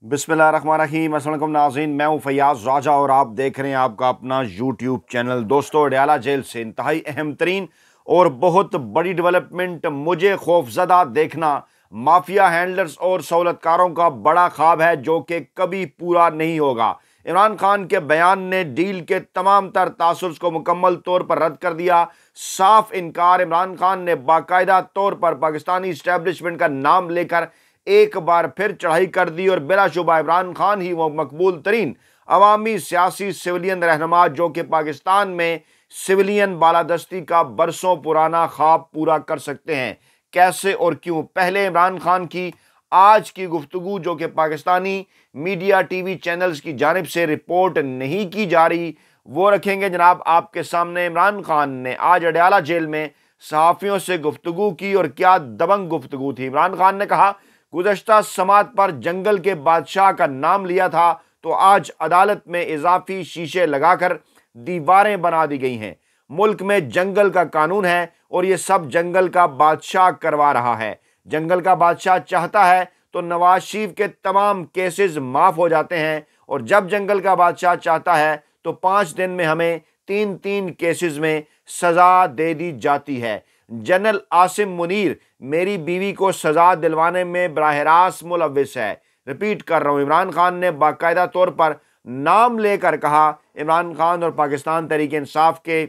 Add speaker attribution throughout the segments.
Speaker 1: बिस्मिल्लाहिर्रहमानिर्रहीम। अस्सलाम वालेकुम नाज़रीन, मैं हूँ फैयाज़ राजा और आप देख रहे हैं आपका अपना यूट्यूब चैनल। दोस्तों, अडयाला जेल से इंतहाई अहम तरीन और बहुत बड़ी डेवलपमेंट मुझे खौफजदा देखना माफिया हैंडलर्स और सहूलतकारों का बड़ा ख्वाब है जो कि कभी पूरा नहीं होगा। इमरान खान के बयान ने डील के तमाम तर तासुर्स को मुकम्मल तौर पर रद्द कर दिया। साफ इनकार। इमरान खान ने बाकायदा तौर पर पाकिस्तानी इस्टेब्लिशमेंट का नाम लेकर एक बार फिर चढ़ाई कर दी और बिलाशुबा इमरान खान ही वो मकबूल तरीन अवामी सियासी सिविलियन रहनुमा जो कि पाकिस्तान में सिविलियन बालादस्ती का बरसों पुराना ख्वाब पूरा कर सकते हैं। कैसे और क्यों? पहले इमरान खान की आज की गुफ्तगू जो कि पाकिस्तानी मीडिया टीवी चैनल्स की जानिब से रिपोर्ट नहीं की जा रही वो रखेंगे जनाब आपके सामने। इमरान खान ने आज अडयाला जेल में सहाफ़ियों से गुफ्तगू की और क्या दबंग गुफ्तगू थी। इमरान खान ने कहा, गुज़श्ता समात पर जंगल के बादशाह का नाम लिया था तो आज अदालत में इजाफी शीशे लगाकर दीवारें बना दी गई हैं। मुल्क में जंगल का कानून है और ये सब जंगल का बादशाह करवा रहा है। जंगल का बादशाह चाहता है तो नवाज शरीफ के तमाम केसेस माफ हो जाते हैं और जब जंगल का बादशाह चाहता है तो 5 दिन में हमें 3-3 केसेस में सजा दे दी जाती है। जनरल आसिम मुनीर मेरी बीवी को सजा दिलवाने में बराह रास्त मुलव्विस है। रिपीट कर रहा हूं, इमरान खान ने बाकायदा तौर पर नाम लेकर कहा। इमरान खान और पाकिस्तान तहरीक इंसाफ के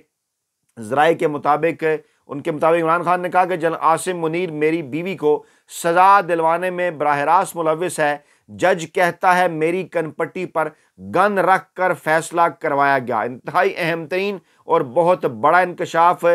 Speaker 1: ज़राए के मुताबिक इमरान खान ने कहा कि जनरल आसिम मुनीर मेरी बीवी को सजा दिलवाने में बराह रास्त मुलव्विस है। जज कहता है मेरी कनपट्टी पर गन रख कर फैसला करवाया गया। इंतहाई अहम तरीन और बहुत बड़ा इंकशाफ।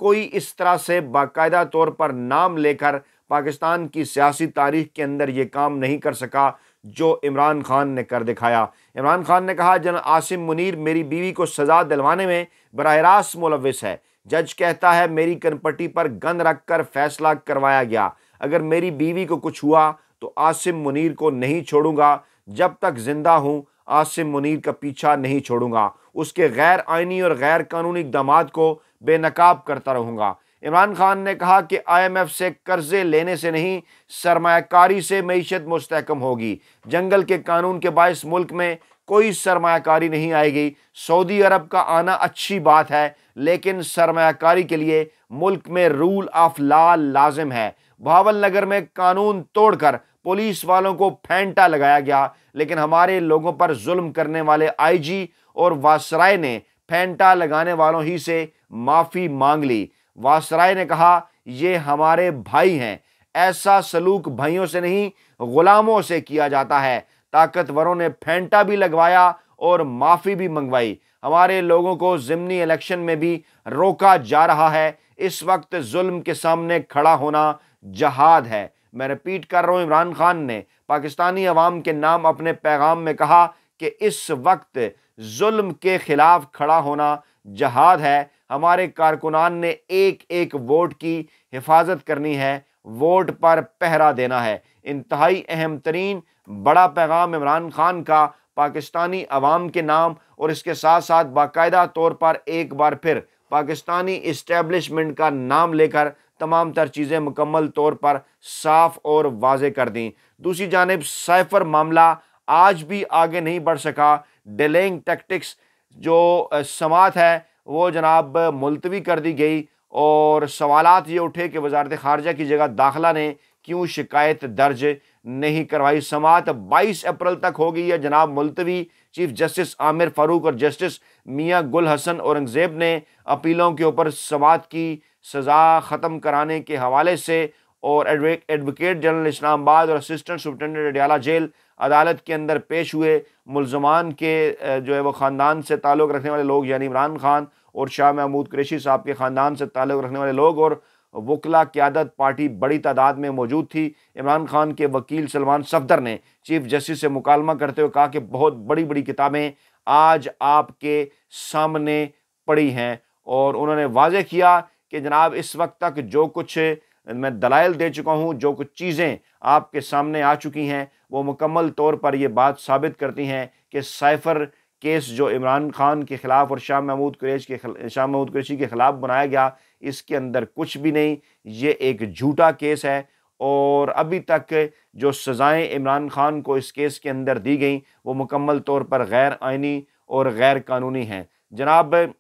Speaker 1: कोई इस तरह से बाकायदा तौर पर नाम लेकर पाकिस्तान की सियासी तारीख के अंदर ये काम नहीं कर सका जो इमरान खान ने कर दिखाया। इमरान खान ने कहा, जनरल आसिम मुनीर मेरी बीवी को सजा दिलवाने में बराह रास्त मुलव्विस है। जज कहता है मेरी कनपट्टी पर गन रखकर फैसला करवाया गया। अगर मेरी बीवी को कुछ हुआ तो आसिम मुनीर को नहीं छोड़ूंगा। जब तक जिंदा हूं आसिम मुनीर का पीछा नहीं छोड़ूंगा। उसके गैर आइनी और गैर कानूनी इक़दामात को बेनकाब करता रहूंगा। इमरान खान ने कहा कि IMF से कर्जे लेने से नहीं सरमायाकारी से मईशत मुस्तहकम होगी। जंगल के कानून के बायस मुल्क में कोई सरमायाकारी नहीं आएगी। सऊदी अरब का आना अच्छी बात है लेकिन सरमायाकारी के लिए मुल्क में रूल ऑफ लॉ लाजिम है। बहावल नगर में कानून तोड़कर पुलिस वालों को फेंटा लगाया गया लेकिन हमारे लोगों पर जुल्म करने वाले IG और वासराय ने फेंटा लगाने वालों ही से माफी मांग ली। वासराय ने कहा ये हमारे भाई हैं। ऐसा सलूक भाइयों से नहीं गुलामों से किया जाता है। ताकतवरों ने फेंटा भी लगवाया और माफी भी मंगवाई। हमारे लोगों को ज़िमनी इलेक्शन में भी रोका जा रहा है। इस वक्त जुल्म के सामने खड़ा होना जहाद है। मैं रिपीट कर रहा हूं, इमरान खान ने पाकिस्तानी अवाम के नाम अपने पैगाम में कहा कि इस वक्त जुल्म के खिलाफ खड़ा होना जहाद है। हमारे कारकुनान ने एक एक वोट की हिफाजत करनी है, वोट पर पहरा देना है। इंतहाई अहम तरीन बड़ा पैगाम इमरान खान का पाकिस्तानी अवाम के नाम और इसके साथ साथ बाकायदा तौर पर एक बार फिर पाकिस्तानी इस्टेब्लिशमेंट का नाम लेकर तमाम तर चीज़ें मुकम्मल तौर पर साफ और वाजे कर दी। दूसरी जानिब साइफर मामला आज भी आगे नहीं बढ़ सका। डिलेइंग टैक्टिक्स जो समात है वो जनाब मुलतवी कर दी गई और सवालात ये उठे कि वजारत खारजा की जगह दाखिला ने क्यों शिकायत दर्ज नहीं करवाई। समात 22 अप्रैल तक हो गई है जनाब मुलतवी। चीफ जस्टिस आमिर फारूक और जस्टिस मियां गुल हसन औरंगजेब ने अपीलों के ऊपर समात की सज़ा ख़त्म कराने के हवाले से और एडवोकेट जनरल इस्लामाबाद और असिस्टेंट सुप्रिटेंडेंट अडयाला जेल अदालत के अंदर पेश हुए मुल्ज़मान के जो है वो ख़ानदान से ताल्लुक़ रखने वाले लोग यानी इमरान खान और शाह महमूद कुरैशी साहब के ख़ानदान से ताल्लुक़ रखने वाले लोग और वकला क़यादत पार्टी बड़ी तादाद में मौजूद थी। इमरान खान के वकील सलमान सफदर ने चीफ जस्टिस से मुकालमा करते हुए कहा कि बहुत बड़ी बड़ी किताबें आज आपके सामने पड़ी हैं और उन्होंने वाज़ेह किया कि जनाब इस वक्त तक जो कुछ मैं दलाइल दे चुका हूँ, जो कुछ चीज़ें आपके सामने आ चुकी हैं वो मुकम्मल तौर पर ये बात साबित करती हैं कि साइफर केस जो इमरान खान के ख़िलाफ़ और शाह महमूद कुरैशी के ख़िलाफ़ बनाया गया इसके अंदर कुछ भी नहीं, ये एक झूठा केस है और अभी तक जो सज़ाएँ इमरान खान को इस केस के अंदर दी गई वो मुकम्मल तौर पर गैर आइनी और गैर कानूनी हैं। जनाब,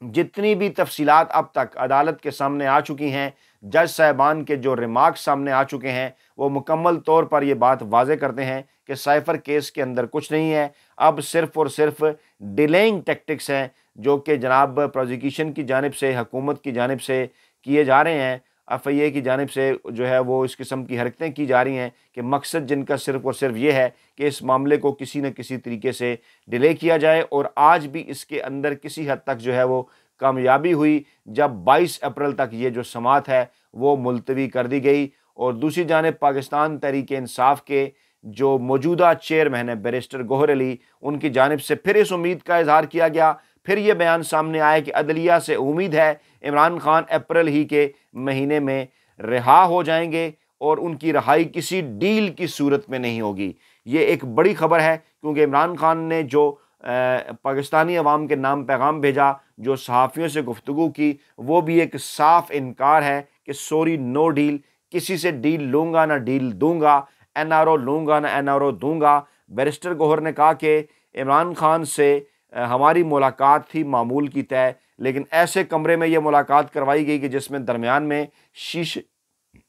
Speaker 1: जितनी भी तफसीलात अब तक अदालत के सामने आ चुकी हैं, जज साहिबान के जो रिमार्क्स सामने आ चुके हैं, वो मुकम्मल तौर पर ये बात वाज़ेह करते हैं कि साइफ़र केस के अंदर कुछ नहीं है। अब सिर्फ़ और सिर्फ़ डिलेइंग टैक्टिक्स हैं जो कि जनाब प्रोसिक्यूशन की जानिब से, हुकूमत की जानिब से किए जा रहे हैं। एफआईए की जानिब से जो है वो इस किस्म की हरकतें की जा रही हैं कि मकसद जिनका सिर्फ़ और सिर्फ ये है कि इस मामले को किसी न किसी तरीके से डिले किया जाए। और आज भी इसके अंदर किसी हद तक जो है वो कामयाबी हुई जब 22 अप्रैल तक ये जो समाअत है वो मुलतवी कर दी गई। और दूसरी जानिब पाकिस्तान तहरीक-ए-इंसाफ के जो मौजूदा चेयरमैन है बैरिस्टर गौहर अली, उनकी जानिब से फिर इस उम्मीद का इज़हार किया गया। फिर ये बयान सामने आया कि अदलिया से उम्मीद है इमरान खान अप्रैल ही के महीने में रिहा हो जाएंगे और उनकी रहाई किसी डील की सूरत में नहीं होगी। ये एक बड़ी खबर है क्योंकि इमरान खान ने जो पाकिस्तानी अवाम के नाम पैगाम भेजा, जो सहाफ़ियों से गुफ्तगू की, वो भी एक साफ इनकार है कि सॉरी नो डील, किसी से डील लूँगा ना डील दूँगा, एनआरओ लूँगा ना एनआरओ दूँगा। बैरिस्टर गौहर ने कहा कि इमरान खान से हमारी मुलाकात थी मामूल की तय, लेकिन ऐसे कमरे में ये मुलाकात करवाई गई कि जिसमें दरमियान में शीशे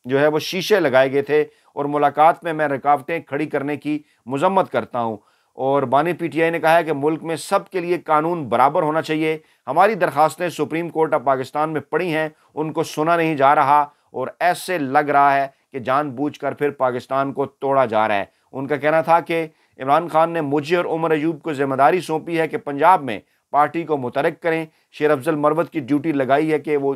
Speaker 1: जो है वो शीशे लगाए गए थे और मुलाकात में मैं रुकावटें खड़ी करने की मजम्मत करता हूँ। और बानी पीटीआई ने कहा है कि मुल्क में सब के लिए कानून बराबर होना चाहिए। हमारी दरखास्तें सुप्रीम कोर्ट ऑफ पाकिस्तान में पड़ी हैं, उनको सुना नहीं जा रहा और ऐसे लग रहा है कि जानबूझकर फिर पाकिस्तान को तोड़ा जा रहा है। उनका कहना था कि इमरान खान ने मुझे और उमर अयूब को जिम्मेदारी सौंपी है कि पंजाब में पार्टी को मुतहरिक करें। शेर अफजल मरवत की ड्यूटी लगाई है कि वो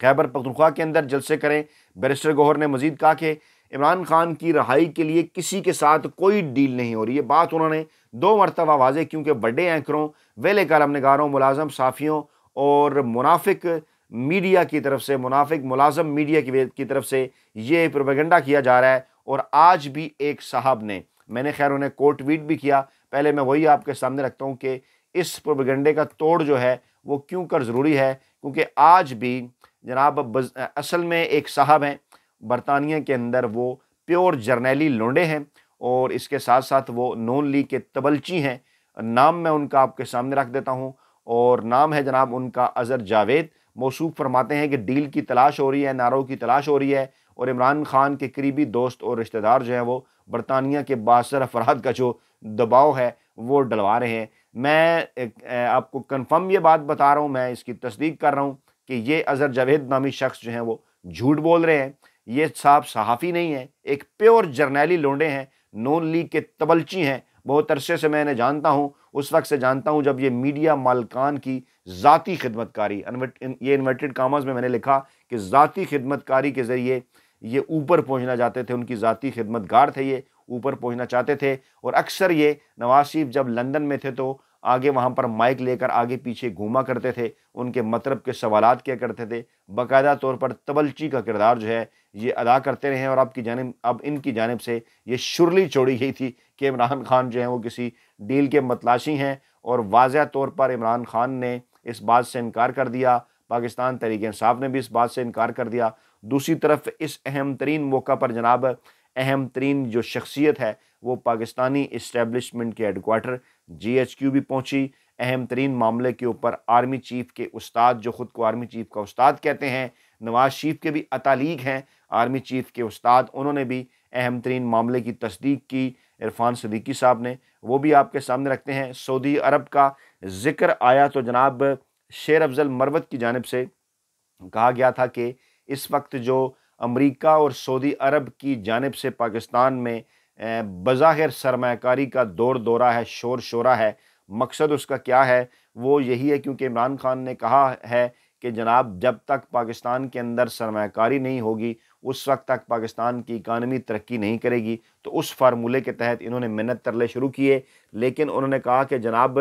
Speaker 1: खैबर पख्तूनख्वा के अंदर जलसे करें। बैरिस्टर गौहर ने मजीद कहा कि इमरान खान की रहाई के लिए किसी के साथ कोई डील नहीं हो रही। ये बात उन्होंने 2 मरतबा वाज़ेह क्योंकि बड़े एंकरों, वेले कालम निगारों, मुलाजम साफ़ियों और मुनाफिक मीडिया की तरफ से, मुनाफिक मुलाजम मीडिया की तरफ से ये प्रोपेगेंडा किया जा रहा है। और आज भी एक साहब ने, मैंने खैर उन्हें कोट ट्वीट भी किया, पहले मैं वही आपके सामने रखता हूँ कि इस प्रोपेगेंडे का तोड़ जो है वो क्यों कर ज़रूरी है। क्योंकि आज भी जनाब असल में एक साहब हैं बरतानिया के अंदर, वो प्योर जर्नैली लोंडे हैं और इसके साथ साथ वो नून लीग के तबलची हैं। नाम मैं उनका आपके सामने रख देता हूँ और नाम है जनाब उनका अज़हर जावेद। मौसूफ फरमाते हैं कि डील की तलाश हो रही है, नारों की तलाश हो रही है और इमरान खान के करीबी दोस्त और रिश्तेदार जो हैं वो बरतानिया के बासर अफराद का जो दबाव है वो डलवा रहे हैं। मैं आपको कन्फर्म ये बात बता रहा हूँ, मैं इसकी तस्दीक कर रहा हूँ कि ये अज़हर जावेद नामी शख्स जो हैं वो झूठ बोल रहे हैं। ये साहब सहाफ़ी नहीं है, एक प्योर जर्नैली लोंडे हैं, नून लीग के तबलची हैं। बहुत अरसे से मैं इन्हें जानता हूँ, उस वक्त से जानता हूँ जब ये मीडिया मालकान की ज़ाती खिदमतकारी, ये इन्वर्टेड कामास में मैंने लिखा कि ज़ाती खिदमतकारी के ज़रिए ये ऊपर पहुँचना चाहते थे, उनकी ज़ाती खिदमतगार थे, ये ऊपर पहुँचना चाहते थे। और अक्सर ये नवाज शरीफ जब लंदन में थे तो आगे वहाँ पर माइक लेकर आगे पीछे घूमा करते थे, उनके मतलब के सवालात किया करते थे, बाकायदा तौर पर तबलची का किरदार जो है ये अदा करते रहे। और अब इनकी जानिब से ये शुरली छोड़ी गई थी कि इमरान खान जो है वो किसी डील के मतलाशी हैं और वाज़ह तौर पर इमरान खान ने इस बात से इनकार कर दिया, पाकिस्तान तहरीक इंसाफ ने भी इस बात से इनकार कर दिया। दूसरी तरफ इस अहम तरीन मौका पर जनाब अहम तरीन जो शख्सियत है वो पाकिस्तानी इस्टेब्लिशमेंट के हेडक्वार्टर GHQ भी पहुंची। अहम तरीन मामले के ऊपर आर्मी चीफ के उस्ताद, जो ख़ुद को आर्मी चीफ का उस्ताद कहते हैं, नवाज शरीफ के भी अतालीक हैं आर्मी चीफ के उस्ताद, उन्होंने भी अहम तरीन मामले की तस्दीक की। इरफान सदीकी साहब ने, वो भी आपके सामने रखते हैं। सऊदी अरब का जिक्र आया तो जनाब शेर अफजल मरवत की जानिब से कहा गया था कि इस वक्त जो अमरीका और सऊदी अरब की जानिब से पाकिस्तान में बज़ाहिर सरमायाकारी का दौर दौरा है, शोर शोरा है। मकसद उसका क्या है? वो यही है क्योंकि इमरान खान ने कहा है कि जनाब जब तक पाकिस्तान के अंदर सरमायाकारी नहीं होगी उस वक्त तक पाकिस्तान की इकानमी तरक्की नहीं करेगी। तो उस फार्मूले के तहत इन्होंने मेहनत तरले शुरू किए। लेकिन उन्होंने कहा कि जनाब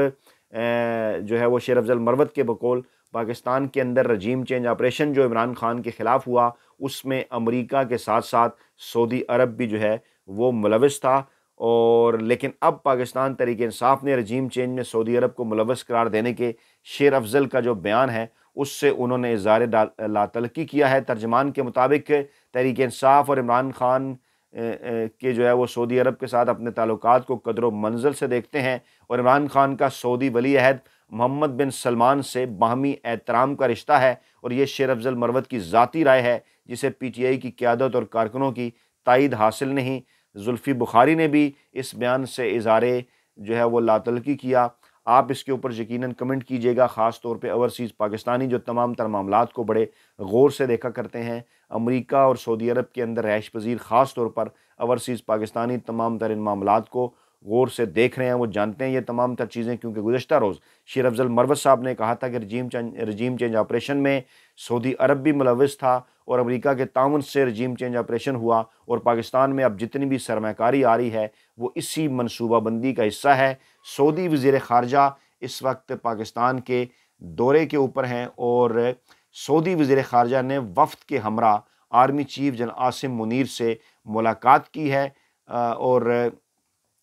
Speaker 1: जो है वो शेर अफजल मरवत के बकौल पाकिस्तान के अंदर रजीम चेंज ऑपरेशन जो इमरान खान के ख़िलाफ़ हुआ उसमें अमरीका के साथ साथ सऊदी अरब भी जो है वो मुलविस था। और लेकिन अब पाकिस्तान तहरीक इंसाफ ने रजीम चेंज में सऊदी अरब को मुलविस करार देने के शेर अफजल का जो बयान है उससे उन्होंने इज़हार लातल्की किया है। तर्जमान के मुताबिक तहरीक इंसाफ और इमरान खान के जो है वो सऊदी अरब के साथ अपने ताल्लुकात को कदर मंजिल से देखते हैं और इमरान खान का सऊदी वली अहद मोहम्मद बिन सलमान से बाहमी एहतराम का रिश्ता है और ये शेर अफजल मरवत की ज़ाती राय है जिसे PTI की क़यादत और कारकुनों की तायद हासिल नहीं। जुल्फ़ी बुखारी ने भी इस बयान से इज़हारे जो है वो लातलकी किया। आप इसके ऊपर यकीनन कमेंट कीजिएगा, ख़ास तौर पे ओवरसीज़ पाकिस्तानी जो तमाम तर मामलात को बड़े गौर से देखा करते हैं। अमेरिका और सऊदी अरब के अंदर रहायश पज़ीर ख़ास तौर पर ओवरसीज़ पाकिस्तानी तमाम तर इन मामलात को गौर से देख रहे हैं, वो जानते हैं ये तमाम तर चीज़ें, क्योंकि गुज़श्ता रोज़ शेर अफजल मरवत साहब ने कहा था कि रजीम चेंज ऑपरेशन में सऊदी अरब भी मुलव्वस था और अमेरिका के ताउन से रजीम चेंज ऑपरेशन हुआ और पाकिस्तान में अब जितनी भी सरमाकारी आ रही है वो इसी मनसूबाबंदी का हिस्सा है। सऊदी वज़ीर ख़ारजा इस वक्त पाकिस्तान के दौरे के ऊपर हैं और सऊदी वज़ीर ख़ारजा ने वफ़द के हमरा army chief general Asim Munir से मुलाकात की है और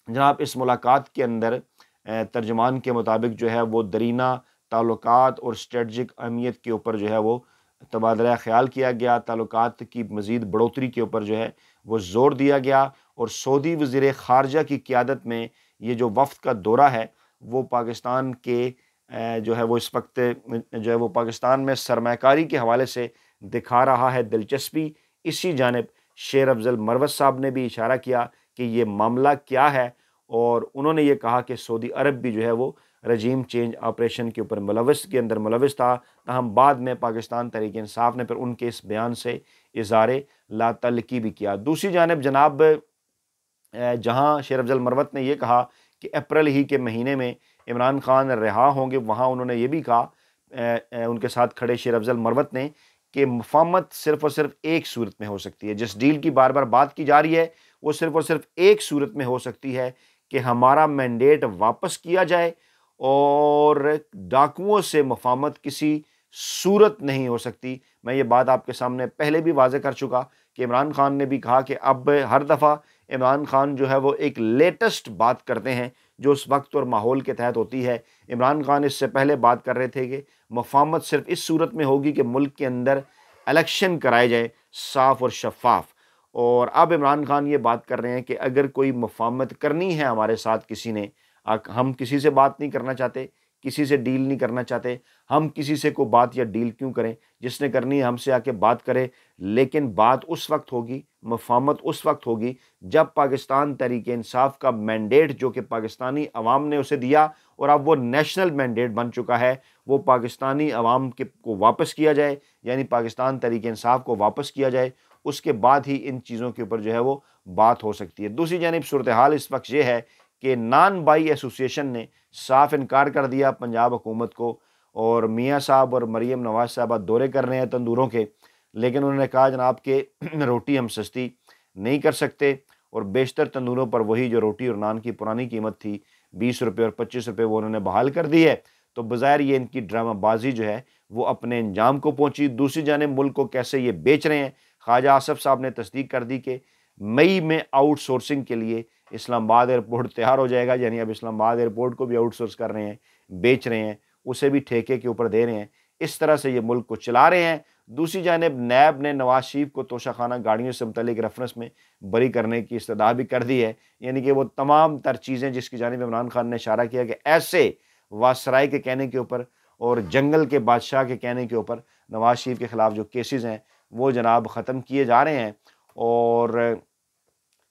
Speaker 1: जनाब इस मुलाकात के अंदर तर्जमान के मुताबिक जो है वो दरीना ताल्लुकात और स्ट्रेटजिक अहमियत के ऊपर जो है वो तबादला ख्याल किया गया। ताल्लुकात की मज़ीद बढ़ोतरी के ऊपर जो है वो ज़ोर दिया गया और सऊदी वज़ीर ख़ारजा की क़यादत में ये जो वफ़द का दौरा है वो पाकिस्तान के जो है वो इस वक्त जो है वो पाकिस्तान में सरमाकारी के हवाले से दिखा रहा है दिलचस्पी। इसी जानिब शेर अफजल मरवत साहब ने भी इशारा किया कि ये मामला क्या है और उन्होंने ये कहा कि सऊदी अरब भी जो है वो रजीम चेंज ऑपरेशन के ऊपर मुलव्वस था। ताहम बाद में पाकिस्तान तहरीक इंसाफ ने फिर उनके इस बयान से इज़हारे लातल्लकी भी किया। दूसरी जानिब जनाब जहाँ शेर अफजल मरवत ने यह कहा कि अप्रैल ही के महीने में इमरान खान रिहा होंगे, वहाँ उन्होंने ये भी कहा उनके साथ खड़े शेर अफजल मरवत ने कि मुफाहमत सिर्फ़ और सिर्फ एक सूरत में हो सकती है। जिस डील की बार बार बात की जा रही है वो सिर्फ़ और सिर्फ एक सूरत में हो सकती है कि हमारा मैंडेट वापस किया जाए और डाकुओं से मुफाहमत किसी सूरत नहीं हो सकती। मैं ये बात आपके सामने पहले भी वाज़ेह कर चुका कि इमरान खान ने भी कहा कि अब हर दफ़ा इमरान खान जो है वो एक लेटेस्ट बात करते हैं जो उस वक्त और माहौल के तहत होती है। इमरान खान इससे पहले बात कर रहे थे कि मुफाहमत सिर्फ इस सूरत में होगी कि मुल्क के अंदर इलेक्शन कराए जाए साफ़ और शफ़ाफ, और अब इमरान खान ये बात कर रहे हैं कि अगर कोई मुफाहमत करनी है हमारे साथ किसी ने, हम किसी से बात नहीं करना चाहते, किसी से डील नहीं करना चाहते, हम किसी से कोई बात या डील क्यों करें, जिसने करनी है हमसे आके बात करे, लेकिन बात उस वक्त होगी, मुफाहमत उस वक्त होगी जब पाकिस्तान तहरीक इंसाफ का मैंडेट जो कि पाकिस्तानी अवाम ने उसे दिया और अब वो नेशनल मैंडेट बन चुका है, वो पाकिस्तानी अवाम के को वापस किया जाए, यानी पाकिस्तान तहरीक इंसाफ को वापस किया जाए। उसके बाद ही इन चीज़ों के ऊपर जो है वो बात हो सकती है। दूसरी जानिब सूरत हाल इस वक्त ये है कि नॉन बाई एसोसिएशन ने साफ इनकार कर दिया पंजाब हुकूमत को, और मियाँ साहब और मरीम नवाज साहब दौरे कर रहे हैं तंदूरों के, लेकिन उन्होंने कहा जनाब कि रोटी हम सस्ती नहीं कर सकते और बेशतर तंदूरों पर वही जो रोटी और नान की पुरानी कीमत थी 20 रुपये और 25 रुपये वो उन्होंने बहाल कर दी है। तो बज़ाहिर ये इनकी ड्रामाबाजी जो है वो अपने अंजाम को पहुंची। दूसरी जानिब मुल्क को कैसे ये बेच रहे हैं, ख्वाजा आसफ साहब ने तस्दीक कर दी कि मई में आउटसोर्सिंग के लिए इस्लामाबाद एयरपोर्ट तैयार हो जाएगा, यानी अब इस्लामाबाद एयरपोर्ट को भी आउटसोर्स कर रहे हैं, बेच रहे हैं, उसे भी ठेके के ऊपर दे रहे हैं। इस तरह से ये मुल्क को चला रहे हैं। दूसरी जानिब नैब ने नवाज शरीफ को तोशाखाना गाड़ियों से मुतल्लिक रेफरेंस में बरी करने की इस्तदा भी कर दी है, यानी कि वो तमाम तर चीज़ें जिसकी जानिब इमरान खान ने इशारा किया कि ऐसे वासराय के कहने के ऊपर और जंगल के बादशाह के कहने के ऊपर नवाज शरीफ के ख़िलाफ़ जो केसेस हैं वो जनाब ख़त्म किए जा रहे हैं। और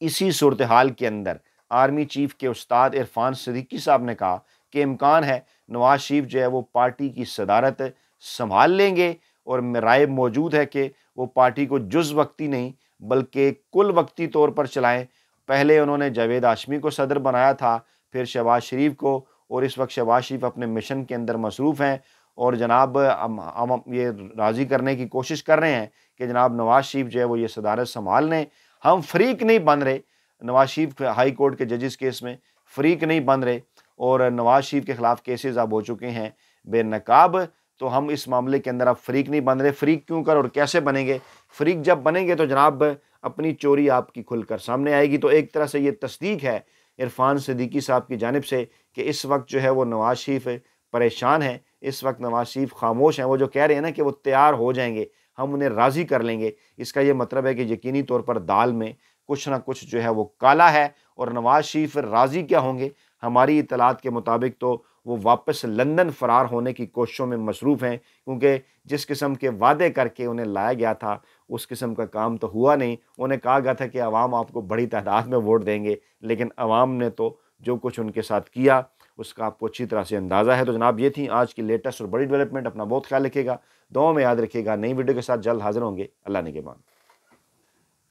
Speaker 1: इसी सूरत हाल के अंदर आर्मी चीफ के उस्ताद इरफान सिद्दीकी साहब ने कहा कि इम्कान है नवाज शरीफ जो है वो पार्टी की सदारत संभाल लेंगे और राय मौजूद है कि वो पार्टी को जुज़ वक्ती नहीं बल्कि कुल वक्ती तौर पर चलाएं। पहले उन्होंने जावेद हाशमी को सदर बनाया था, फिर शहबाज शरीफ को, और इस वक्त शहबाज शरीफ अपने मिशन के अंदर मसरूफ़ हैं और जनाब हम ये राज़ी करने की कोशिश कर रहे हैं कि जनाब नवाज शरीफ जो है वो ये सदारत संभाल लें। हम फ़रीक नहीं बन रहे, नवाज शरीफ हाई कोर्ट के जजेस केस में फ़रीक नहीं बन रहे और नवाज शरीफ के ख़िलाफ़ केसेस अब हो चुके हैं बेनकाब, तो हम इस मामले के अंदर अब फ़रीक नहीं बन रहे। फ़रीक क्यों कर और कैसे बनेंगे? फ़रीक जब बनेंगे तो जनाब अपनी चोरी आपकी खुलकर सामने आएगी। तो एक तरह से ये तस्दीक है इरफान सिद्दीकी साहब की जानिब से कि इस वक्त जो है वो नवाज शरीफ परेशान है, इस वक्त नवाज शरीफ खामोश हैं। वो जो कह रहे हैं ना कि वो तैयार हो जाएंगे, हम उन्हें राज़ी कर लेंगे, इसका ये मतलब है कि यकीनी तौर पर दाल में कुछ ना कुछ जो है वो काला है। और नवाज़ शरीफ राज़ी क्या होंगे? हमारी इत्तलात के मुताबिक तो वो वापस लंदन फ़रार होने की कोशिशों में मसरूफ़ हैं, क्योंकि जिस किस्म के वादे करके उन्हें लाया गया था, उस किस्म का काम तो हुआ नहीं। उन्हें कहा गया था कि अवाम आपको बड़ी तादाद में वोट देंगे, लेकिन अवाम ने तो जो कुछ उनके साथ किया, उसका आपको अच्छी तरह से अंदाज़ा है। तो जनाब, ये थी आज की लेटेस्ट और बड़ी डेवलपमेंट। अपना बहुत ख्याल रखिएगा, दुआओं में याद रखिएगा। नई वीडियो के साथ जल्द हाज़िर होंगे। अल्लाह निगहबान।